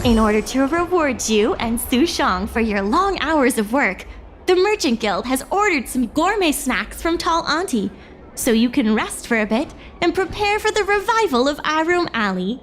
In order to reward you and Su Shang for your long hours of work, the Merchant Guild has ordered some gourmet snacks from Tall Auntie, so you can rest for a bit and prepare for the revival of Aurum Alley.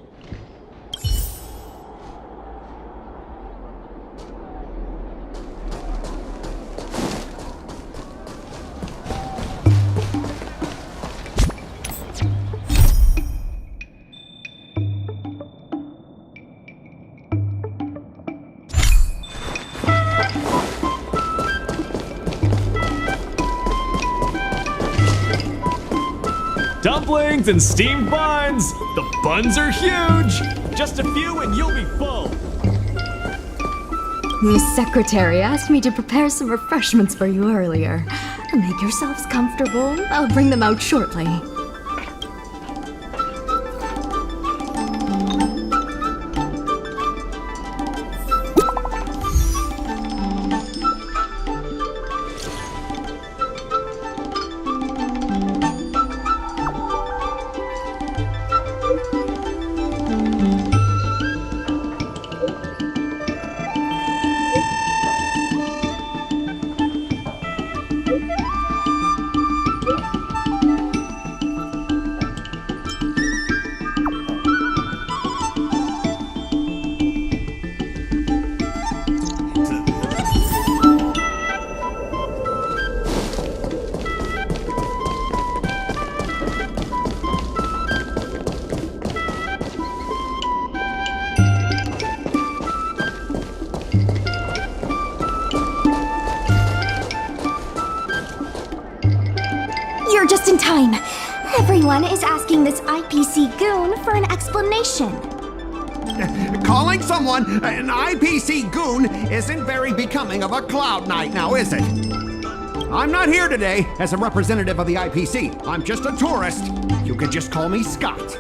Dumplings and steamed buns! The buns are huge! Just a few and you'll be full! The secretary asked me to prepare some refreshments for you earlier. Make yourselves comfortable. I'll bring them out shortly. You're just in time. Everyone is asking this IPC goon for an explanation. Calling someone an IPC goon isn't very becoming of a Cloud Knight now, is it? I'm not here today as a representative of the IPC. I'm just a tourist. You could just call me Skott.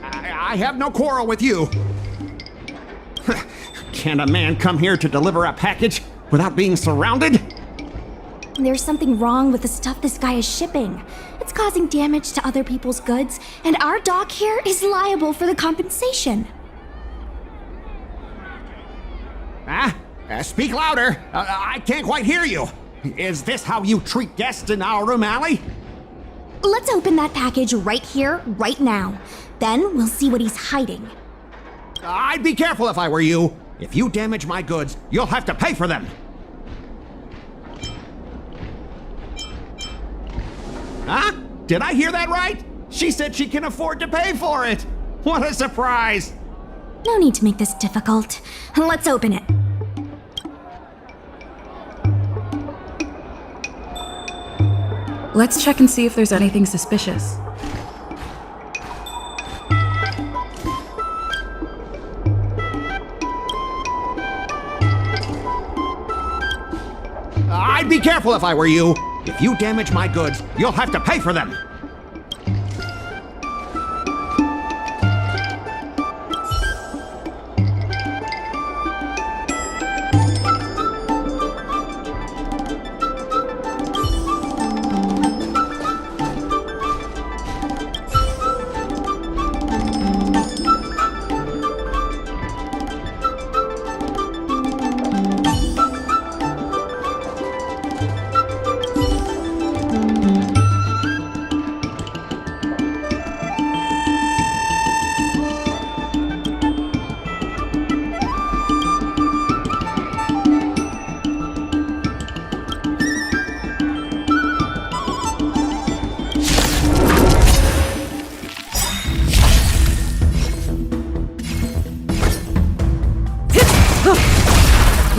I have no quarrel with you. Can a man come here to deliver a package without being surrounded? There's something wrong with the stuff this guy is shipping. It's causing damage to other people's goods, and our dock here is liable for the compensation. Speak louder. I can't quite hear you. Is this how you treat guests in Aurum Alley? Let's open that package right here, right now. Then we'll see what he's hiding. I'd be careful if I were you. If you damage my goods, you'll have to pay for them. Huh? Did I hear that right? She said she can afford to pay for it. What a surprise. No need to make this difficult. Let's open it. Let's check and see if there's anything suspicious. I'd be careful if I were you. If you damage my goods, you'll have to pay for them.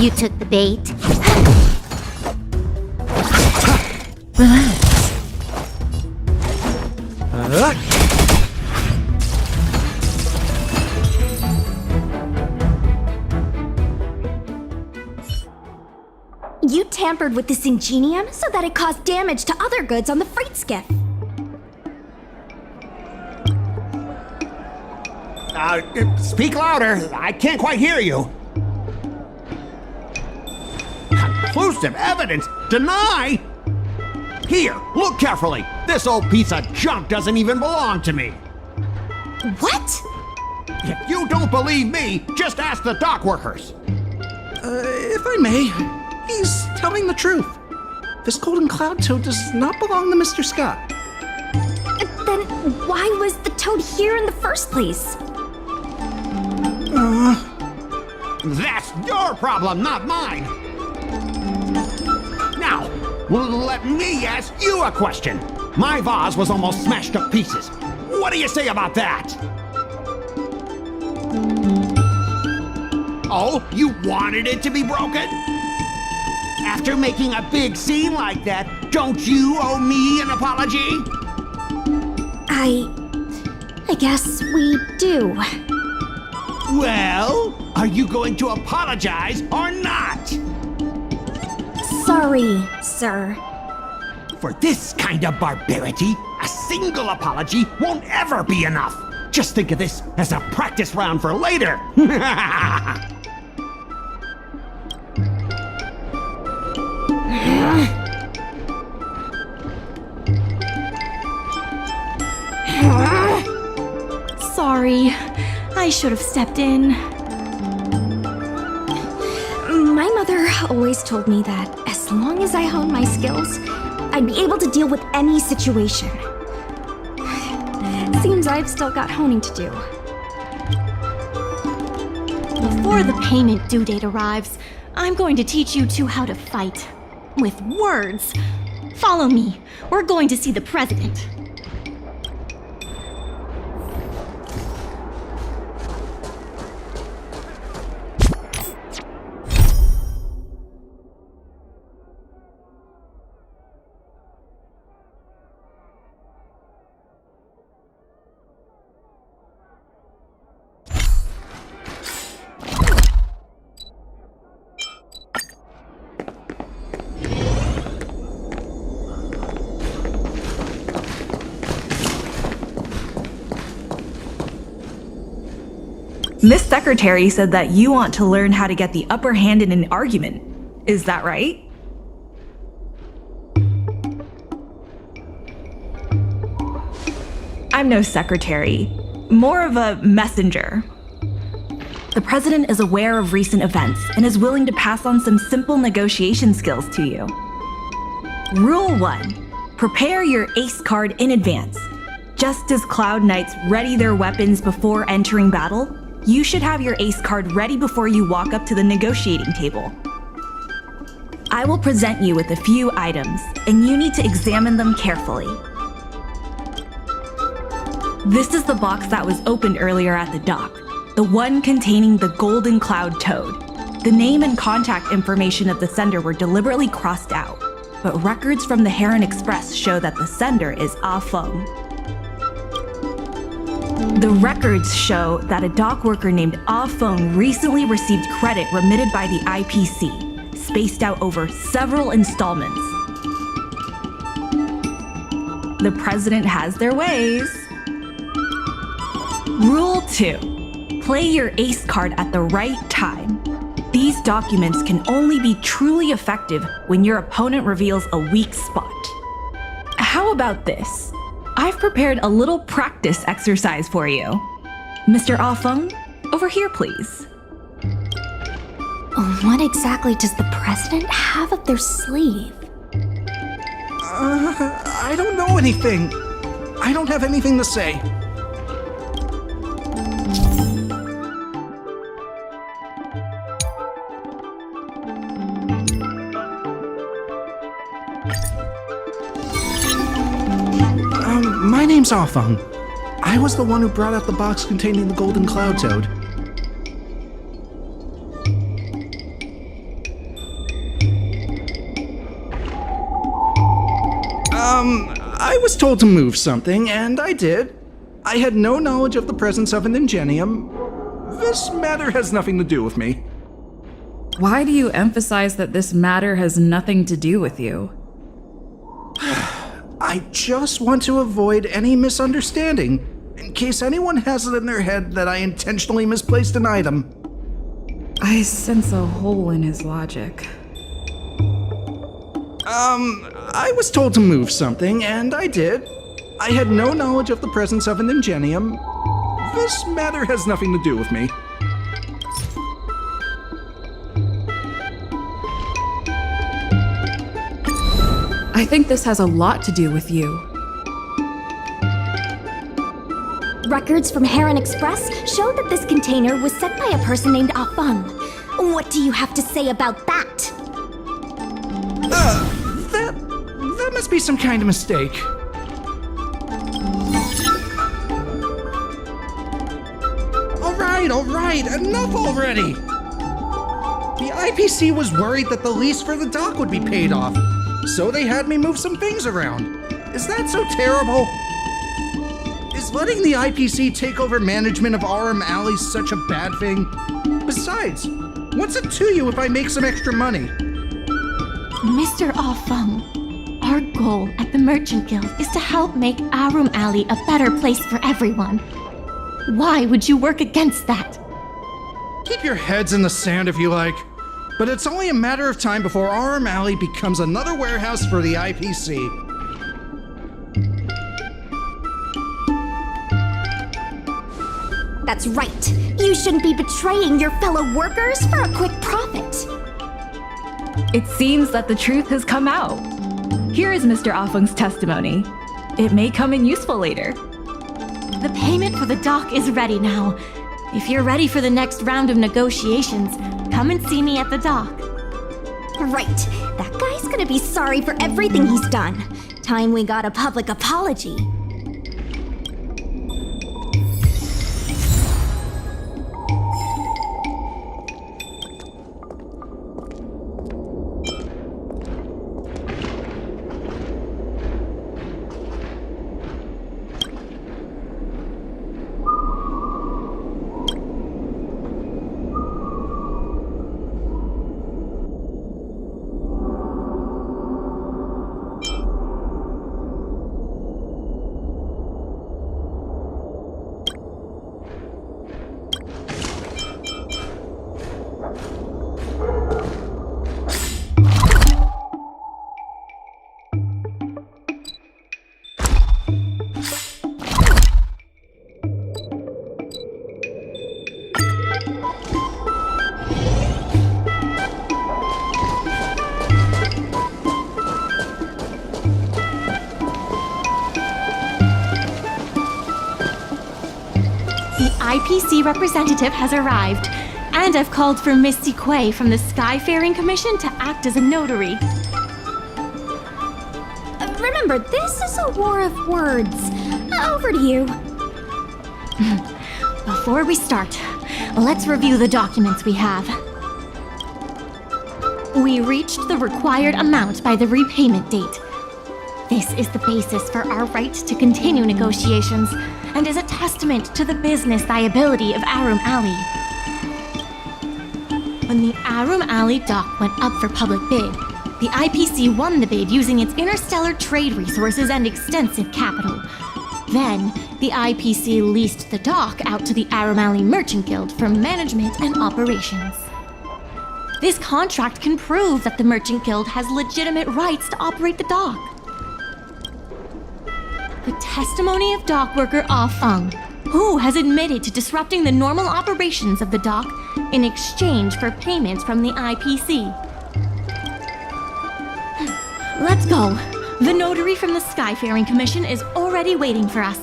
You took the bait. Relax. You tampered with this ingenium so that it caused damage to other goods on the freight skiff. Speak louder. I can't quite hear you. Conclusive evidence? Deny? Here, look carefully. This old piece of junk doesn't even belong to me. What? If you don't believe me, just ask the dock workers. If I may, he's telling the truth. This golden cloud toad does not belong to Mr. Skott. Then why was the toad here in the first place? That's your problem, not mine. Now, let me ask you a question. My vase was almost smashed to pieces. What do you say about that? Oh, you wanted it to be broken? After making a big scene like that, don't you owe me an apology? I guess we do. Well, are you going to apologize or not? Sorry, sir. For this kind of barbarity, a single apology won't ever be enough. Just think of this as a practice round for later. Sorry, I should have stepped in. My mother always told me that as long as I honed my skills, I'd be able to deal with any situation. Seems I've still got honing to do. Before the payment due date arrives, I'm going to teach you two how to fight. With words. Follow me. We're going to see the president. Miss Secretary said that you want to learn how to get the upper hand in an argument. Is that right? I'm no secretary, more of a messenger. The president is aware of recent events and is willing to pass on some simple negotiation skills to you. Rule 1. Prepare your ace card in advance. Just as Cloud Knights ready their weapons before entering battle, you should have your ace card ready before you walk up to the negotiating table. I will present you with a few items, and you need to examine them carefully. This is the box that was opened earlier at the dock, the one containing the golden cloud toad. The name and contact information of the sender were deliberately crossed out, but records from the Heron Express show that the sender is Aurum. The records show that a dock worker named Aurum recently received credit remitted by the IPC, spaced out over several installments. The president has their ways. Rule 2. Play your ace card at the right time. These documents can only be truly effective when your opponent reveals a weak spot. How about this? I've prepared a little practice exercise for you. Mr. Aurum, over here, please. What exactly does the president have up their sleeve? I don't know anything. I don't have anything to say. My name's Aurum. I was the one who brought out the box containing the golden cloud toad. I was told to move something, and I did. I had no knowledge of the presence of an ingenium. This matter has nothing to do with me. Why do you emphasize that this matter has nothing to do with you? I just want to avoid any misunderstanding, in case anyone has it in their head that I intentionally misplaced an item. I sense a hole in his logic. I was told to move something, and I did. I had no knowledge of the presence of an ingenium. This matter has nothing to do with me. I think this has a lot to do with you. Records from Heron Express show that this container was sent by a person named Afeng. What do you have to say about that? That must be some kind of mistake. All right, enough already! The IPC was worried that the lease for the dock would be paid off, so they had me move some things around. Is that so terrible? Is letting the IPC take over management of Aurum Alley such a bad thing? Besides, what's it to you if I make some extra money? Mr. Afeng, our goal at the Merchant Guild is to help make Aurum Alley a better place for everyone. Why would you work against that? Keep your heads in the sand if you like, but it's only a matter of time before Aurum Alley becomes another warehouse for the IPC. That's right. You shouldn't be betraying your fellow workers for a quick profit. It seems that the truth has come out. Here is Mr. Afeng's testimony. It may come in useful later. The payment for the dock is ready now. If you're ready for the next round of negotiations, come and see me at the dock. Right. That guy's gonna be sorry for everything he's done. Time we got a public apology. IPC representative has arrived, and I've called for Miss Quay from the Skyfaring Commission to act as a notary. Remember, this is a war of words. Over to you. Before we start, let's review the documents we have. We reached the required amount by the repayment date. This is the basis for our right to continue negotiations and is a testament to the business viability of Aurum Alley. When the Aurum Alley dock went up for public bid, the IPC won the bid using its interstellar trade resources and extensive capital. Then, the IPC leased the dock out to the Aurum Alley Merchant Guild for management and operations. This contract can prove that the Merchant Guild has legitimate rights to operate the dock. The testimony of dock worker Afeng, who has admitted to disrupting the normal operations of the dock in exchange for payments from the IPC. Let's go. The notary from the Skyfaring Commission is already waiting for us.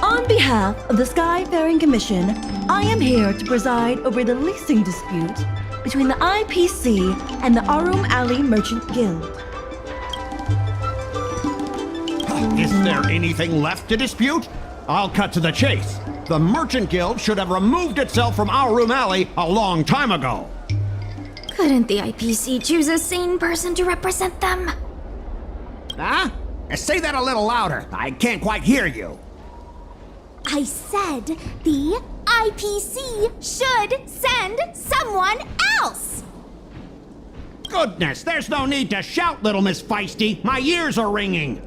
On behalf of the Skyfaring Commission, I am here to preside over the leasing dispute between the IPC and the Aurum Alley Merchant Guild. Is there anything left to dispute? I'll cut to the chase. The Merchant Guild should have removed itself from Aurum Alley a long time ago. Couldn't the IPC choose a sane person to represent them? Huh? Say that a little louder. I can't quite hear you. I said the IPC should send someone else! Goodness, there's no need to shout, little Miss Feisty. My ears are ringing.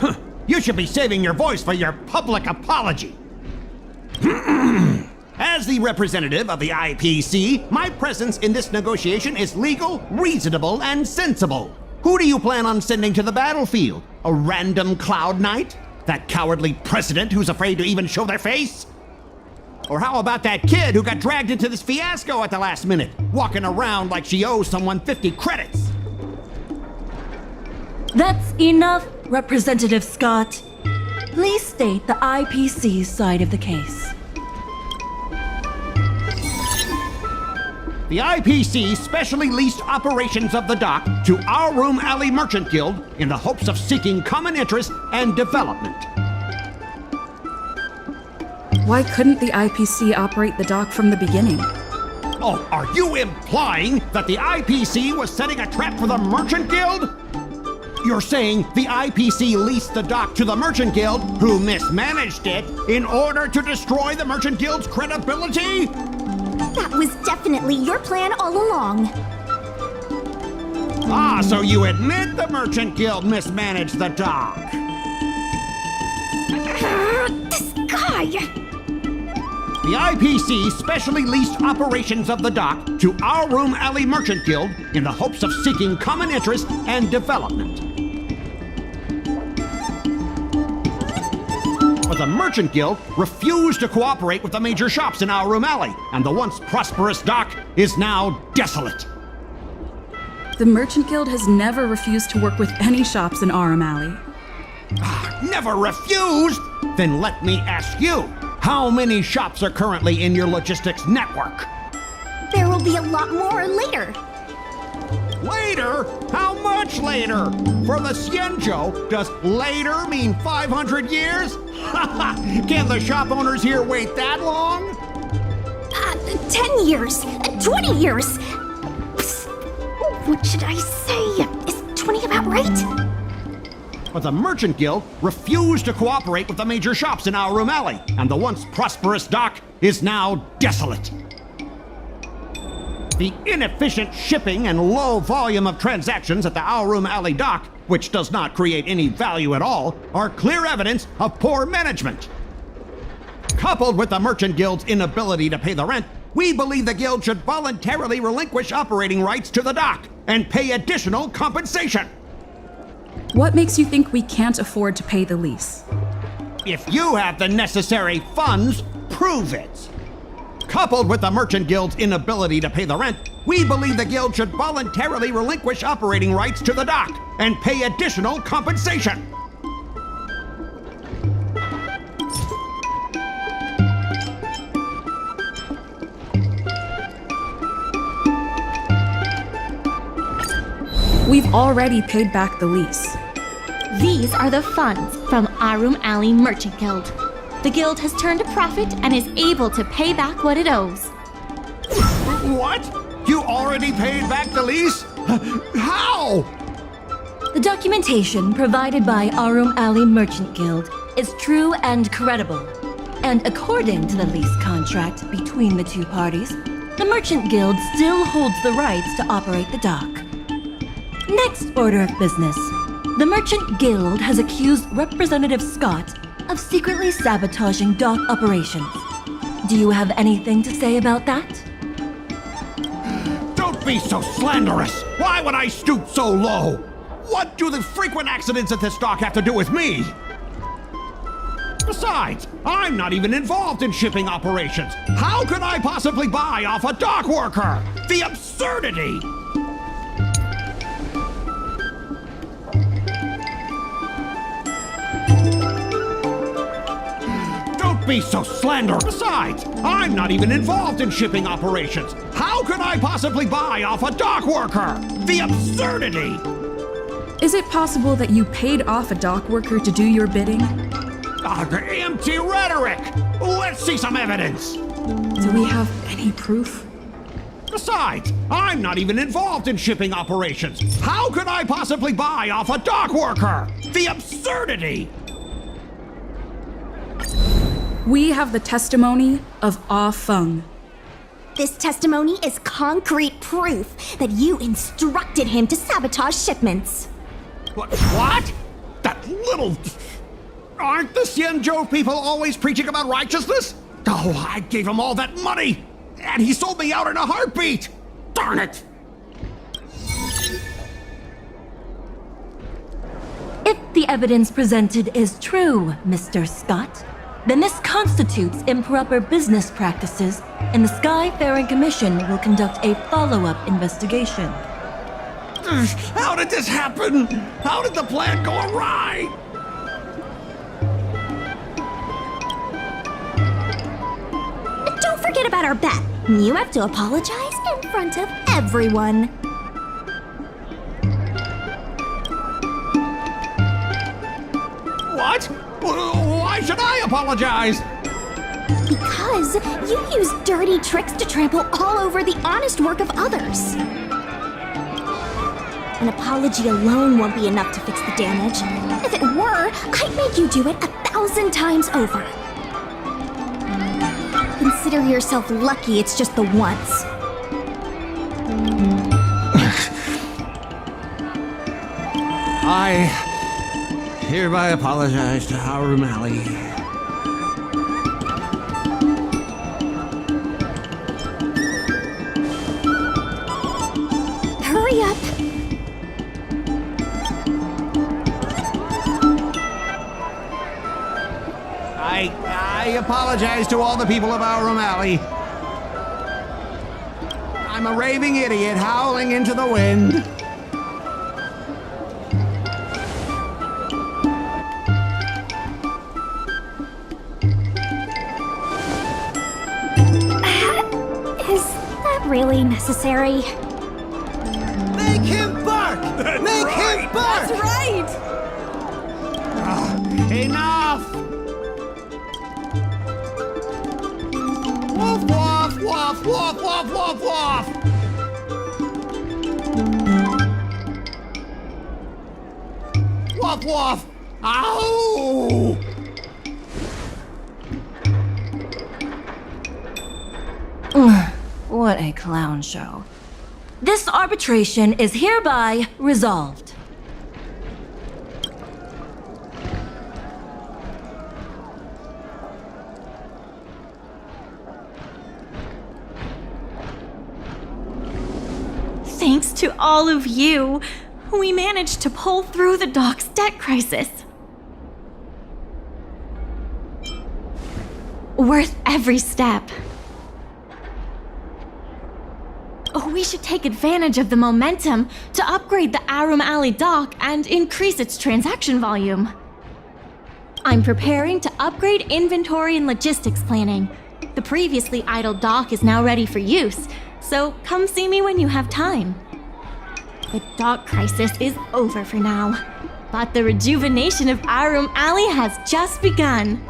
Huh. You should be saving your voice for your public apology. As the representative of the IPC, my presence in this negotiation is legal, reasonable, and sensible. Who do you plan on sending to the battlefield? A random cloud knight? That cowardly president who's afraid to even show their face? Or how about that kid who got dragged into this fiasco at the last minute, walking around like she owes someone 50 credits? That's enough, Representative Skott. Please state the IPC's side of the case. The IPC specially leased operations of the dock to Aurum Alley Merchant Guild in the hopes of seeking common interest and development. Why couldn't the IPC operate the dock from the beginning? Oh, are you implying that the IPC was setting a trap for the Merchant Guild? You're saying the IPC leased the dock to the Merchant Guild, who mismanaged it, in order to destroy the Merchant Guild's credibility? That was definitely your plan all along. Ah, so you admit the Merchant Guild mismanaged the dock? This guy! The IPC specially leased operations of the dock to Aurum Alley Merchant Guild in the hopes of seeking common interest and development. But the Merchant Guild refused to cooperate with the major shops in Aurum Alley, and the once prosperous dock is now desolate. The Merchant Guild has never refused to work with any shops in Aurum Alley. Never refused? Then let me ask you, how many shops are currently in your logistics network? There will be a lot more later. Later? How much later? For the Xianzhou, does later mean 500 years? Can the shop owners here wait that long? 10 years, 20 years. Psst. What should I say? Is 20 about right? But the Merchant Guild refused to cooperate with the major shops in Aurum Alley, and the once prosperous dock is now desolate. The inefficient shipping and low volume of transactions at the Aurum Alley dock, which does not create any value at all, are clear evidence of poor management. Coupled with the Merchant Guild's inability to pay the rent, we believe the Guild should voluntarily relinquish operating rights to the dock and pay additional compensation. What makes you think we can't afford to pay the lease? If you have the necessary funds, prove it. Coupled with the Merchant Guild's inability to pay the rent, we believe the Guild should voluntarily relinquish operating rights to the dock and pay additional compensation. We've already paid back the lease. These are the funds from Aurum Alley Merchant Guild. The guild has turned a profit and is able to pay back what it owes. What? You already paid back the lease? How? The documentation provided by Aurum Alley Merchant Guild is true and credible. And according to the lease contract between the two parties, the Merchant Guild still holds the rights to operate the dock. Next order of business. The Merchant Guild has accused Representative Skott of secretly sabotaging dock operations. Do you have anything to say about that? Don't be so slanderous! Why would I stoop so low? What do the frequent accidents at this dock have to do with me? Besides, I'm not even involved in shipping operations. How could I possibly buy off a dock worker? The absurdity! Be so slanderous. Besides, I'm not even involved in shipping operations. How could I possibly buy off a dock worker? The absurdity! Is it possible that you paid off a dock worker to do your bidding? Empty rhetoric! Let's see some evidence! Do we have any proof? Besides, I'm not even involved in shipping operations. How could I possibly buy off a dock worker? The absurdity! We have the testimony of Ah Feng. This testimony is concrete proof that you instructed him to sabotage shipments. What? That little... Aren't the Xianzhou people always preaching about righteousness? Oh, I gave him all that money, and he sold me out in a heartbeat! Darn it! If the evidence presented is true, Mr. Skott, then this constitutes improper business practices, and the Skyfaring Commission will conduct a follow-up investigation. How did this happen? How did the plan go awry? Don't forget about our bet. You have to apologize in front of everyone. What? Why should I apologize? Because you use dirty tricks to trample all over the honest work of others. An apology alone won't be enough to fix the damage. If it were, I'd make you do it 1,000 times over. Consider yourself lucky it's just the once. I hereby apologize to Aurum Alley. Hurry up. I apologize to all the people of Aurum Alley. I'm a raving idiot howling into the wind. Is that really necessary? Make him bark! Make him bark! That's right! Enough! Woof, woof, woof, woof, woof, woof, woof! Woof, woof! Ow! What a clown show. This arbitration is hereby resolved. Thanks to all of you, we managed to pull through the dock's debt crisis. Worth every step. We should take advantage of the momentum to upgrade the Aurum Alley dock and increase its transaction volume. I'm preparing to upgrade inventory and logistics planning. The previously idle dock is now ready for use, so come see me when you have time. The dock crisis is over for now, but the rejuvenation of Aurum Alley has just begun.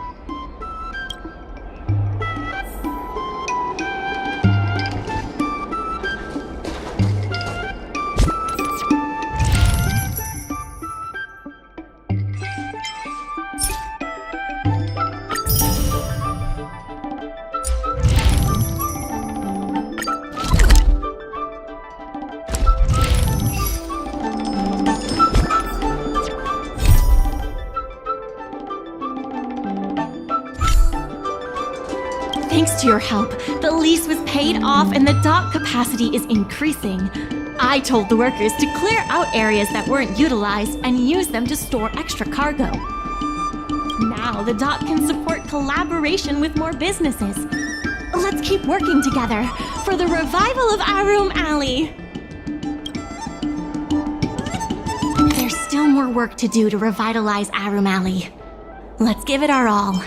Thanks to your help, the lease was paid off and the dock capacity is increasing. I told the workers to clear out areas that weren't utilized and use them to store extra cargo. Now the dock can support collaboration with more businesses. Let's keep working together for the revival of Aurum Alley. There's still more work to do to revitalize Aurum Alley. Let's give it our all.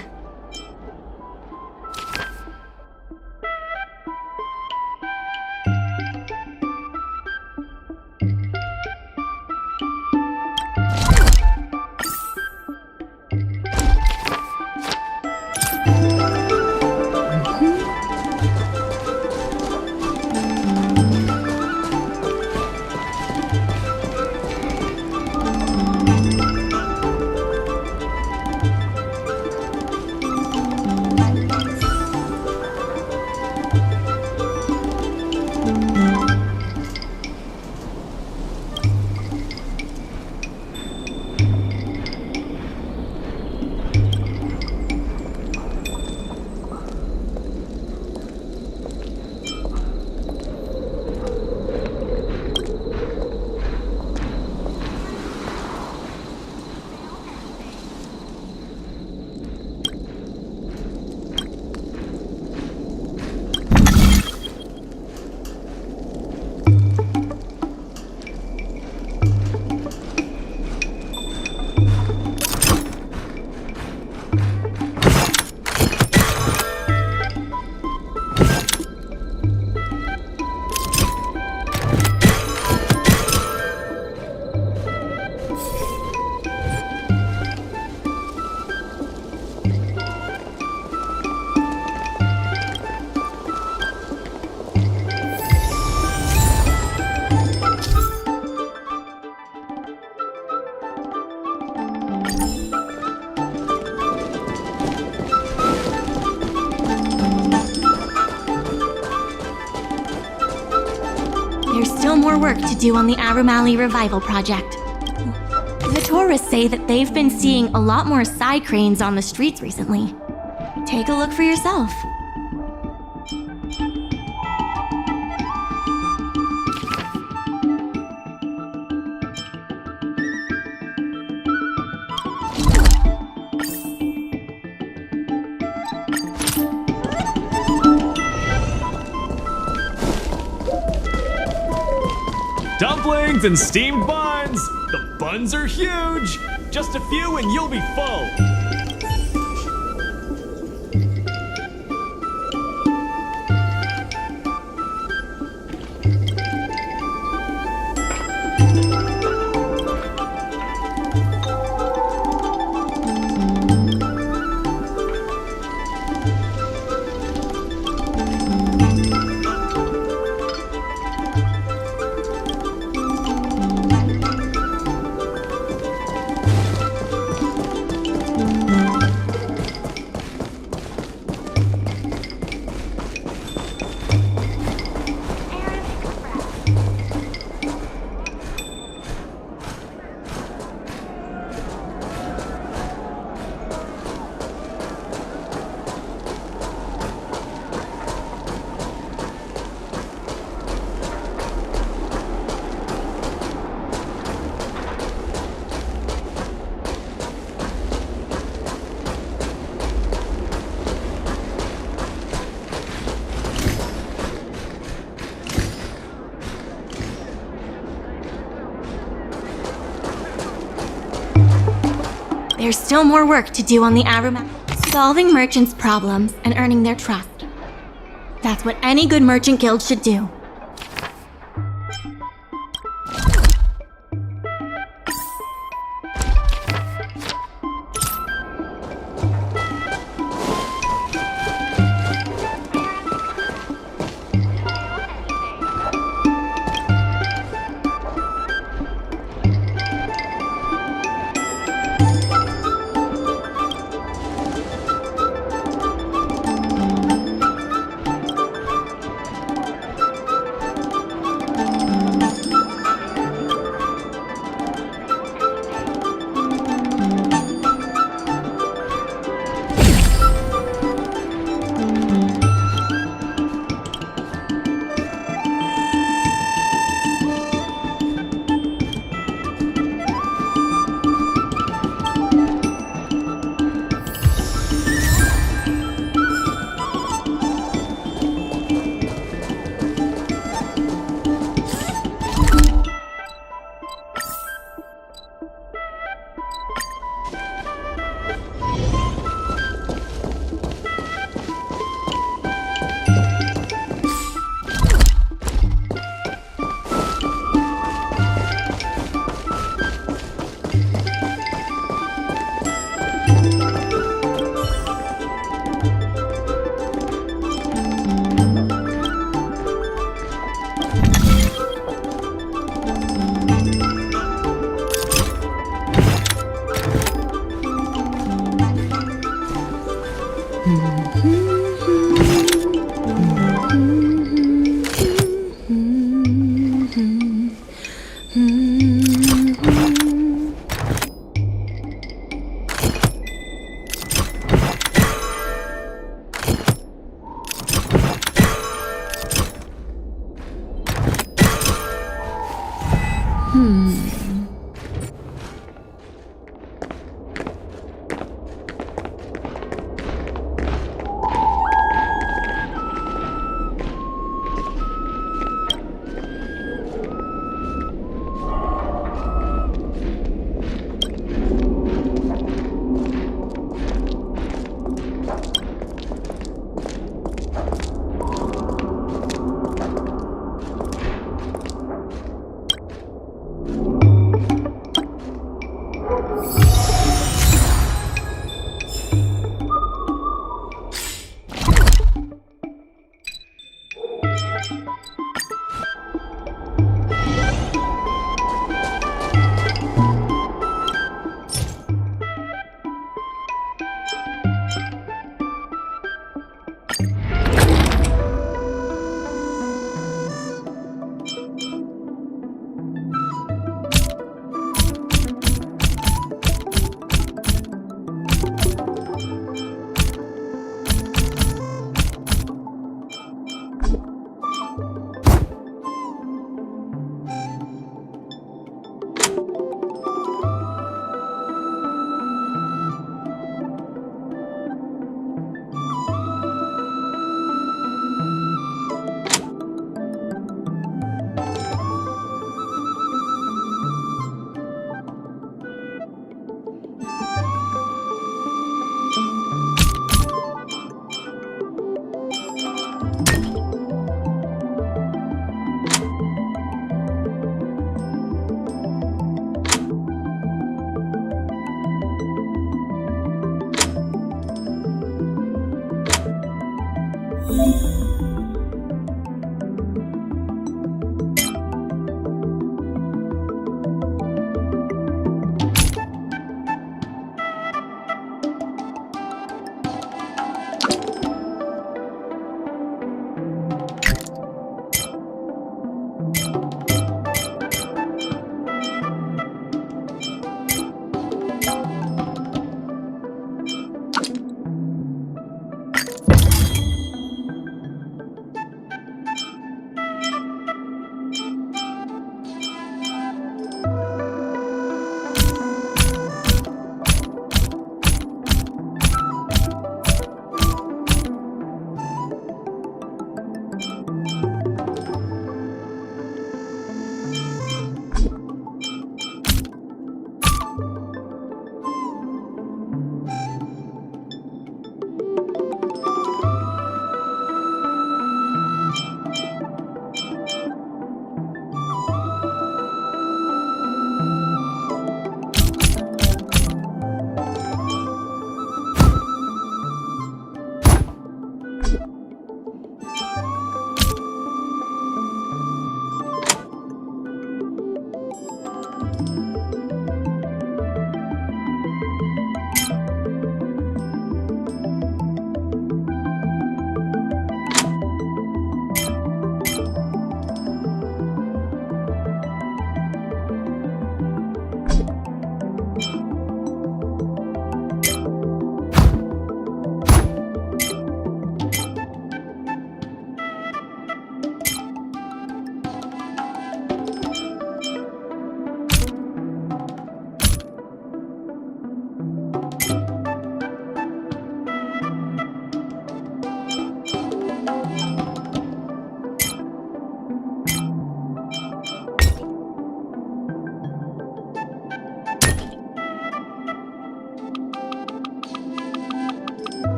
more work to do on the Aurum Alley Revival project. The tourists say that they've been seeing a lot more side cranes on the streets recently. Take a look for yourself. Dumplings and steamed buns! The buns are huge! Just a few and you'll be full! There's still more work to do on the Aurum, solving merchants' problems and earning their trust. That's what any good merchant guild should do.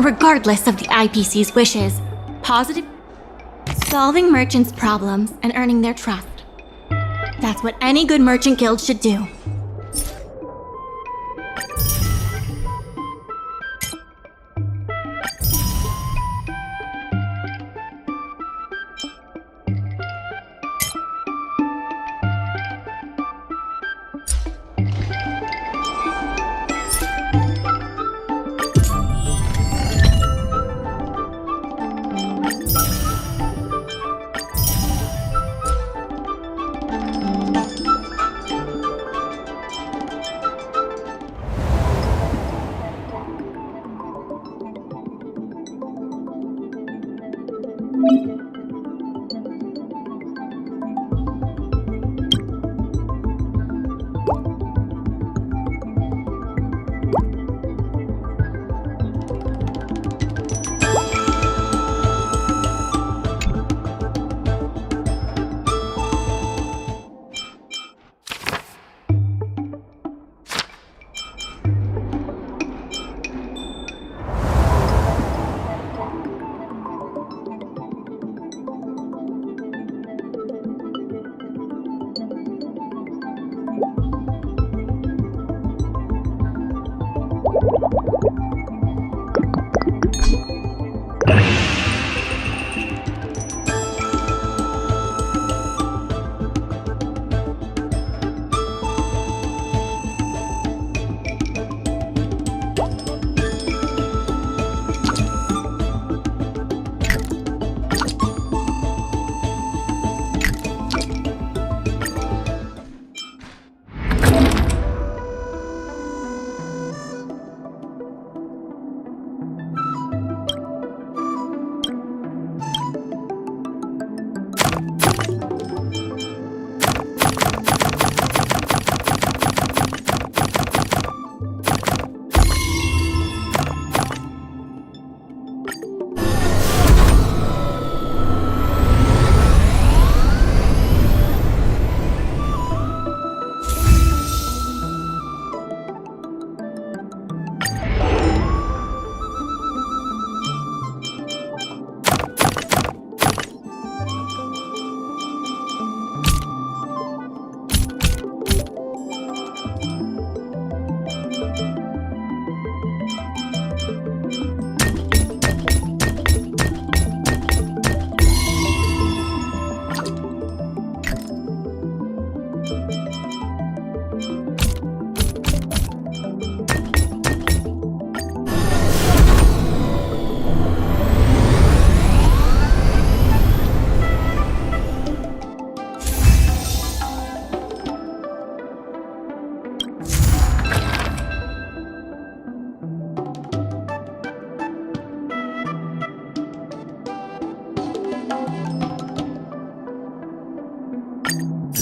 regardless of the IPC's wishes. Positive. Solving merchants' problems and earning their trust. That's what any good merchant guild should do.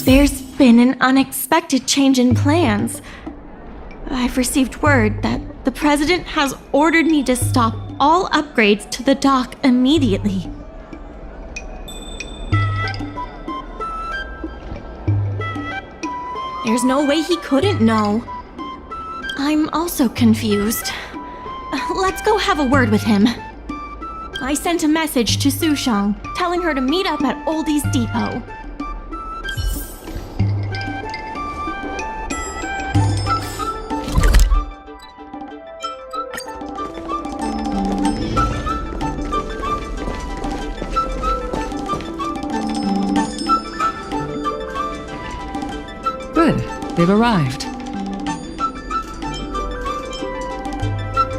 There's been an unexpected change in plans. I've received word that the president has ordered me to stop all upgrades to the dock immediately. There's no way he couldn't know. I'm also confused. Let's go have a word with him. I sent a message to Sushang, telling her to meet up at Oldie's Depot. Good, they've arrived.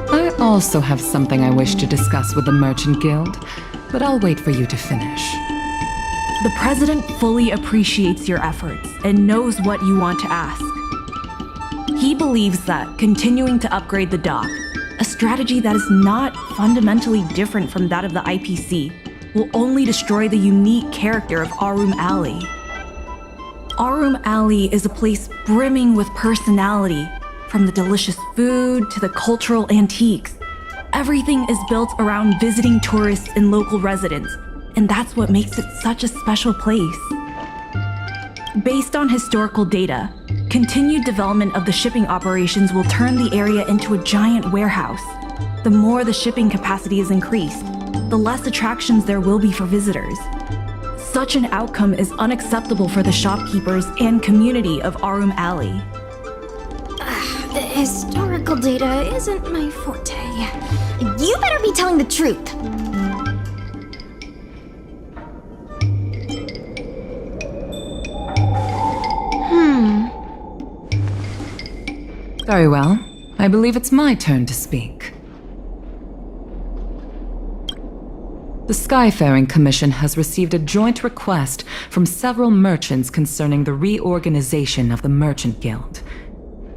I also have something I wish to discuss with the Merchant Guild, but I'll wait for you to finish. The president fully appreciates your efforts and knows what you want to ask. He believes that continuing to upgrade the dock, a strategy that is not fundamentally different from that of the IPC, will only destroy the unique character of Aurum Alley. Aurum Alley is a place brimming with personality, from the delicious food to the cultural antiques. Everything is built around visiting tourists and local residents, and that's what makes it such a special place. Based on historical data, continued development of the shipping operations will turn the area into a giant warehouse. The more the shipping capacity is increased, the less attractions there will be for visitors. Such an outcome is unacceptable for the shopkeepers and community of Aurum Alley. Historical data isn't my forte. You better be telling the truth. Very well. I believe it's my turn to speak. The Skyfaring Commission has received a joint request from several merchants concerning the reorganization of the Merchant Guild.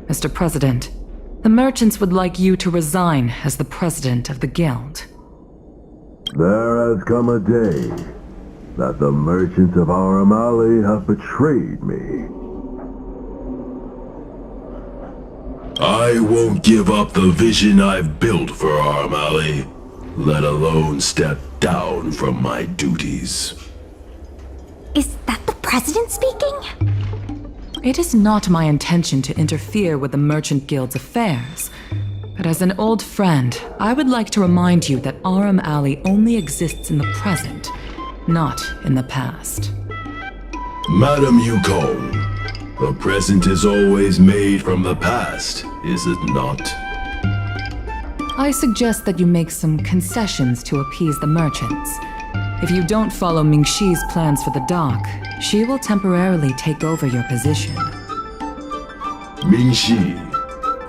Mr. President, the merchants would like you to resign as the president of the guild. There has come a day that the merchants of Aurum Alley have betrayed me. I won't give up the vision I've built for Aurum Alley, let alone step down from my duties. Is that the president speaking? It is not my intention to interfere with the Merchant Guild's affairs, but as an old friend, I would like to remind you that Aurum Alley only exists in the present, not in the past. Madam Yukong, the present is always made from the past, is it not? I suggest that you make some concessions to appease the merchants. If you don't follow Mingxi's plans for the dock, she will temporarily take over your position. Mingxi,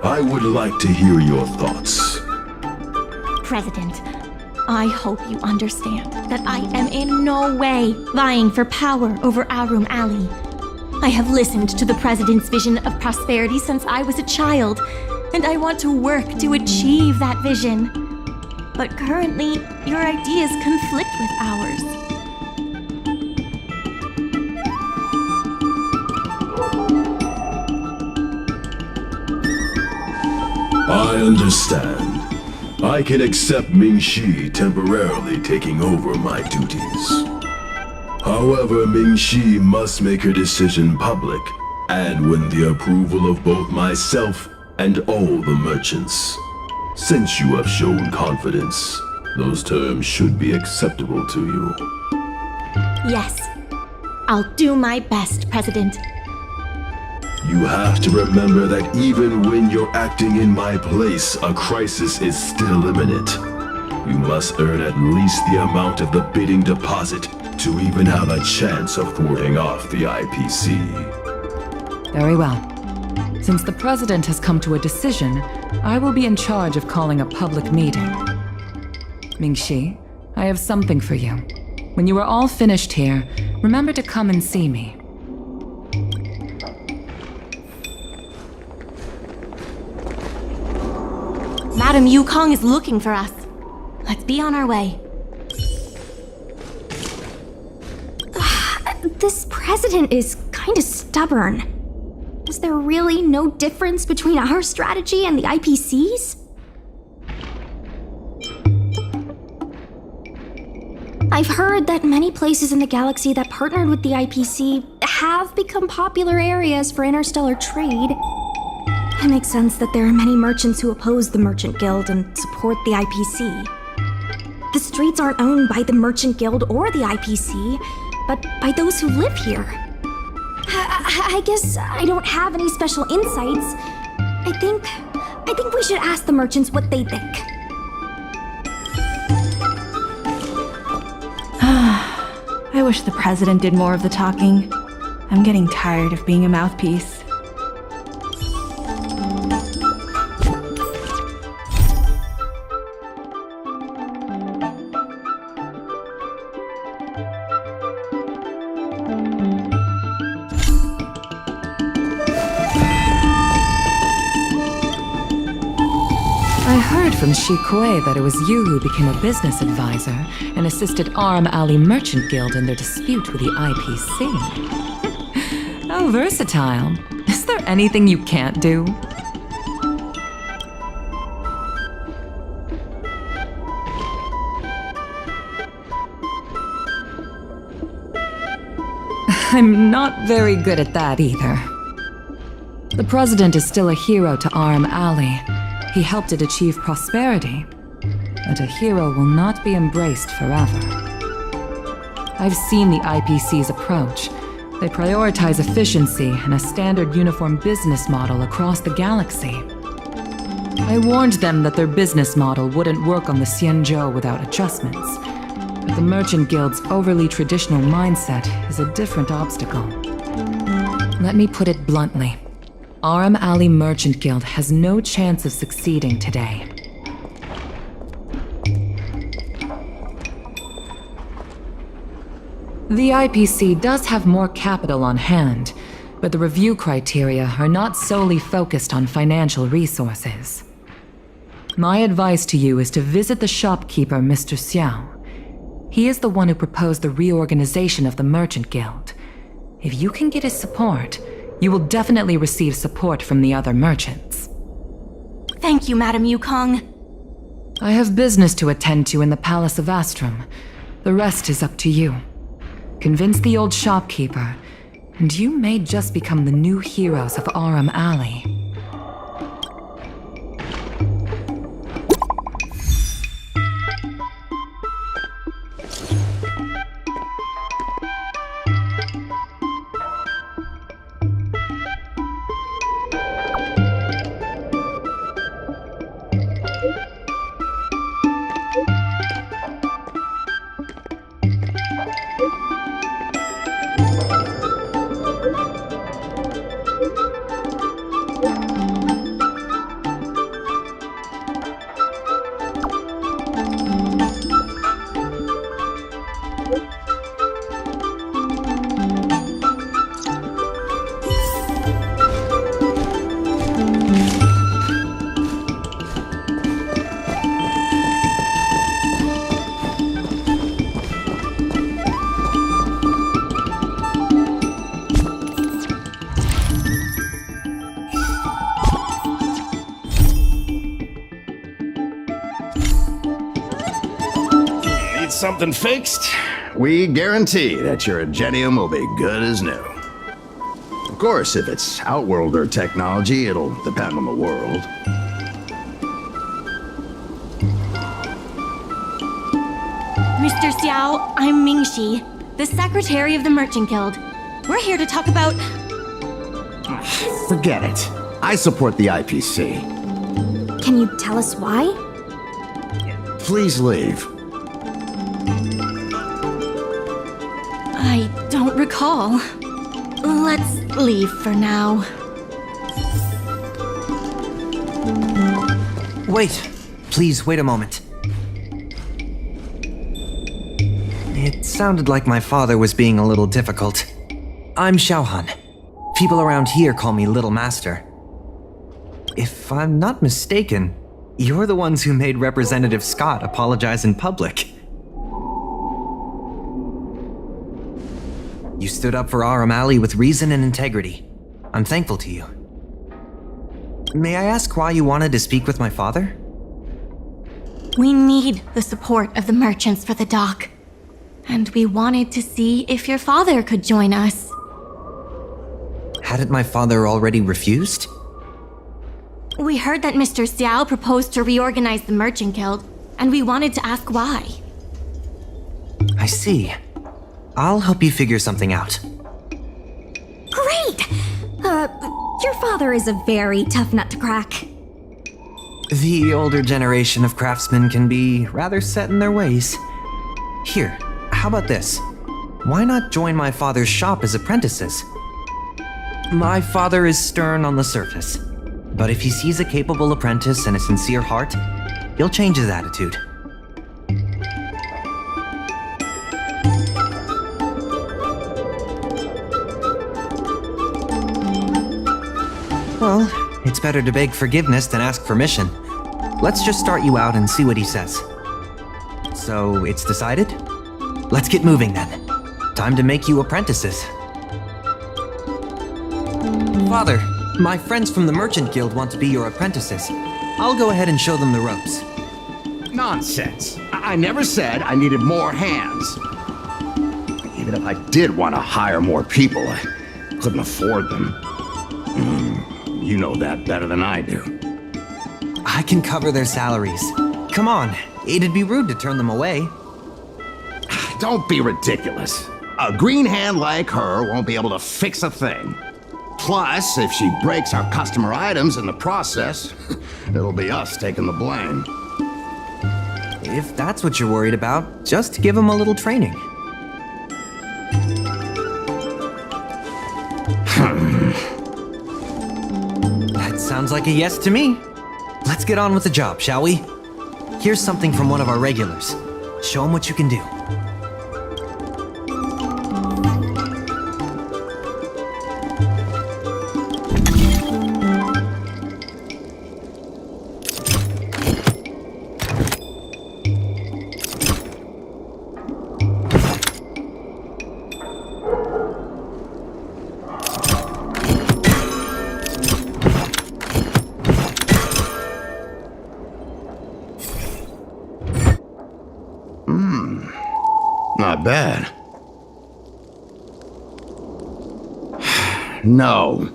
I would like to hear your thoughts. President, I hope you understand that I am in no way vying for power over Aurum Alley. I have listened to the President's vision of prosperity since I was a child, and I want to work to achieve that vision. But currently, your ideas conflict with ours. I understand. I can accept Mingxi temporarily taking over my duties. However, Mingxi must make her decision public and win the approval of both myself and all the merchants. Since you have shown confidence, those terms should be acceptable to you. Yes, I'll do my best, President. You have to remember that even when you're acting in my place, a crisis is still imminent. You must earn at least the amount of the bidding deposit to even have a chance of thwarting off the IPC. Very well. Since the President has come to a decision, I will be in charge of calling a public meeting. Mingxi, I have something for you. When you are all finished here, remember to come and see me. Madam Yukong is looking for us. Let's be on our way. This president is kinda stubborn. Is there really no difference between our strategy and the IPC's? I've heard that many places in the galaxy that partnered with the IPC have become popular areas for interstellar trade. It makes sense that there are many merchants who oppose the Merchant Guild and support the IPC. The streets aren't owned by the Merchant Guild or the IPC, but by those who live here. I guess I don't have any special insights. I think we should ask the merchants what they think. I wish the president did more of the talking. I'm getting tired of being a mouthpiece. From Shikue that it was you who became a business advisor and assisted Aurum Alley Merchant Guild in their dispute with the IPC. How versatile. Is there anything you can't do? I'm not very good at that either. The president is still a hero to Aurum Alley. He helped it achieve prosperity, but a hero will not be embraced forever. I've seen the IPC's approach. They prioritize efficiency and a standard uniform business model across the galaxy. I warned them that their business model wouldn't work on the Xianzhou without adjustments, but the Merchant Guild's overly traditional mindset is a different obstacle. Let me put it bluntly. Aurum Alley Merchant Guild has no chance of succeeding today. The IPC does have more capital on hand, but the review criteria are not solely focused on financial resources. My advice to you is to visit the shopkeeper, Mr. Xiao. He is the one who proposed the reorganization of the Merchant Guild. If you can get his support, you will definitely receive support from the other merchants. Thank you, Madam Yukong. I have business to attend to in the Palace of Astrum. The rest is up to you. Convince the old shopkeeper, and you may just become the new heroes of Aurum Alley. Something fixed? We guarantee that your Ingenium will be good as new. Of course, if it's Outworlder technology, it'll depend on the world. Mr. Xiao, I'm Mingxi, the secretary of the Merchant Guild. We're here to talk about... Forget it. I support the IPC. Can you tell us why? Please leave. I don't recall. Let's leave for now. Wait. Please, wait a moment. It sounded like my father was being a little difficult. I'm Xiaohan. People around here call me Little Master. If I'm not mistaken, you're the ones who made Representative Skott apologize in public. You stood up for Aurum Alley with reason and integrity. I'm thankful to you. May I ask why you wanted to speak with my father? We need the support of the merchants for the dock. And we wanted to see if your father could join us. Hadn't my father already refused? We heard that Mr. Xiao proposed to reorganize the Merchant Guild, and we wanted to ask why. I see. I'll help you figure something out. Great! Your father is a very tough nut to crack. The older generation of craftsmen can be rather set in their ways. Here, how about this? Why not join my father's shop as apprentices? My father is stern on the surface, but if he sees a capable apprentice and a sincere heart, he'll change his attitude. Well, it's better to beg forgiveness than ask permission. Let's just start you out and see what he says. So, it's decided? Let's get moving then. Time to make you apprentices. Father, my friends from the Merchant Guild want to be your apprentices. I'll go ahead and show them the ropes. Nonsense. I never said I needed more hands. Even if I did want to hire more people, I couldn't afford them. You know that better than I do. I can cover their salaries. Come on, it'd be rude to turn them away. Don't be ridiculous. A green hand like her won't be able to fix a thing. Plus, if she breaks our customer items in the process, it'll be us taking the blame. If that's what you're worried about, just give them a little training. That sounds like a yes to me. Let's get on with the job, shall we? Here's something from one of our regulars. Show them what you can do. Not bad. No.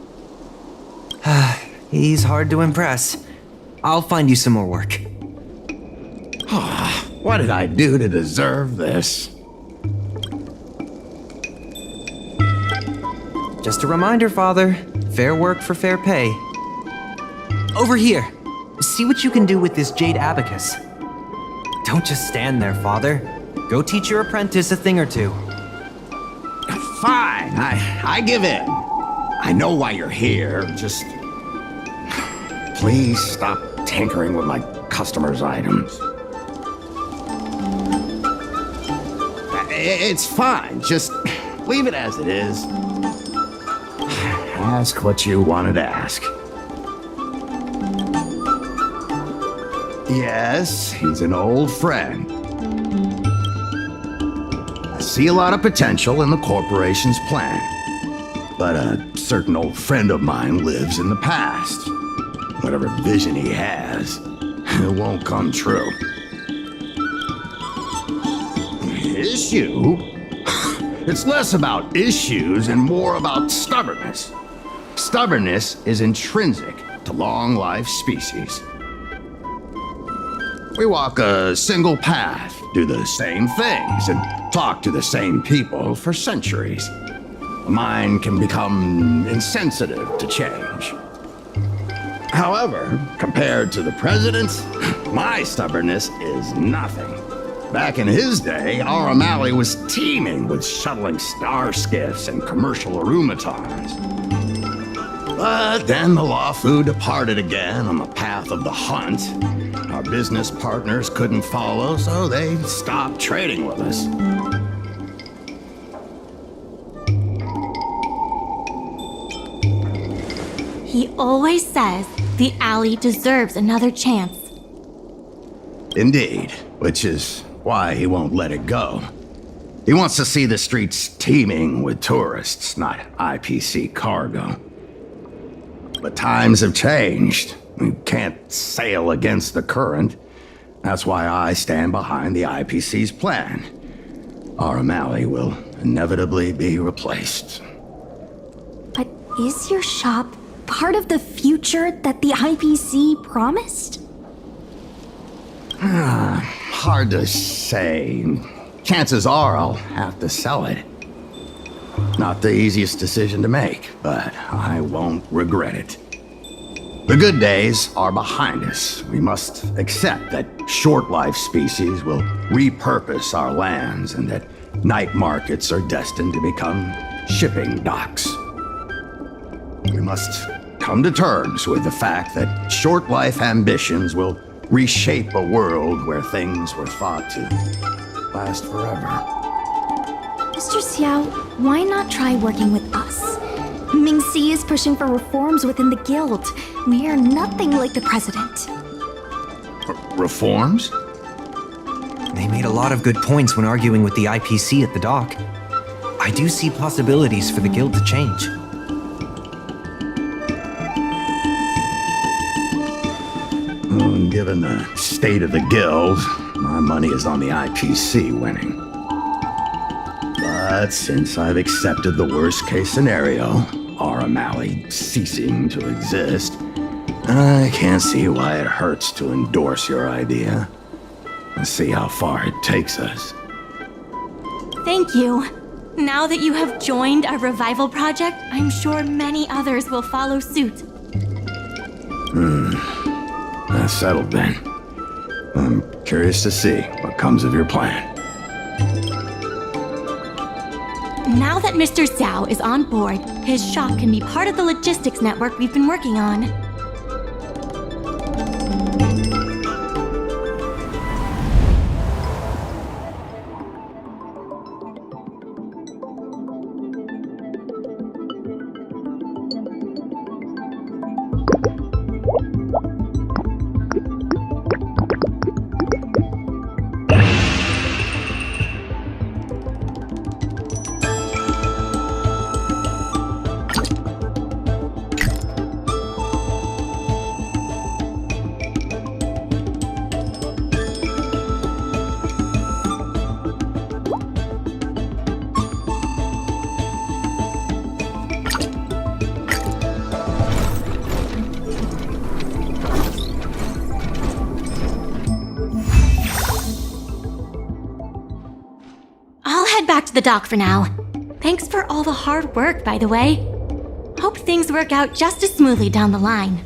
He's hard to impress. I'll find you some more work. What did I do to deserve this? Just a reminder, Father. Fair work for fair pay. Over here. See what you can do with this jade abacus. Don't just stand there, Father. Go teach your apprentice a thing or two. Fine, I give in. I know why you're here, just... Please stop tinkering with my customers' items. It's fine, just leave it as it is. Ask what you wanted to ask. Yes, he's an old friend. I see a lot of potential in the corporation's plan. But a certain old friend of mine lives in the past. Whatever vision he has, it won't come true. Issue? It's less about issues and more about stubbornness. Stubbornness is intrinsic to long-life species. We walk a single path, do the same things, and talk to the same people for centuries. The mind can become insensitive to change. However, compared to the president, my stubbornness is nothing. Back in his day, Aurum Alley was teeming with shuttling star skiffs and commercial automatons. But then the Lawfu departed again on the path of the hunt. Our business partners couldn't follow, so they stopped trading with us. He always says the alley deserves another chance. Indeed, which is why he won't let it go. He wants to see the streets teeming with tourists, not IPC cargo. But times have changed. We can't sail against the current. That's why I stand behind the IPC's plan. Aurum Alley will inevitably be replaced. But is your shop part of the future that the IPC promised? Hard to say. Chances are I'll have to sell it. Not the easiest decision to make, but I won't regret it. The good days are behind us. We must accept that short-life species will repurpose our lands and that night markets are destined to become shipping docks. We must come to terms with the fact that short-life ambitions will reshape a world where things were thought to last forever. Mr. Xiao, why not try working with us? Mingxi is pushing for reforms within the guild. We are nothing like the president. Reforms? They made a lot of good points when arguing with the IPC at the dock. I do see possibilities for the guild to change. Given the state of the guild, my money is on the IPC winning. But since I've accepted the worst-case scenario, Aurum Alley ceasing to exist, I can't see why it hurts to endorse your idea. Let's see how far it takes us. Thank you. Now that you have joined our revival project, I'm sure many others will follow suit. That's settled then. I'm curious to see what comes of your plan. Now that Mr. Zhao is on board, his shop can be part of the logistics network we've been working on. Back to the dock for now. Thanks for all the hard work, by the way. Hope things work out just as smoothly down the line.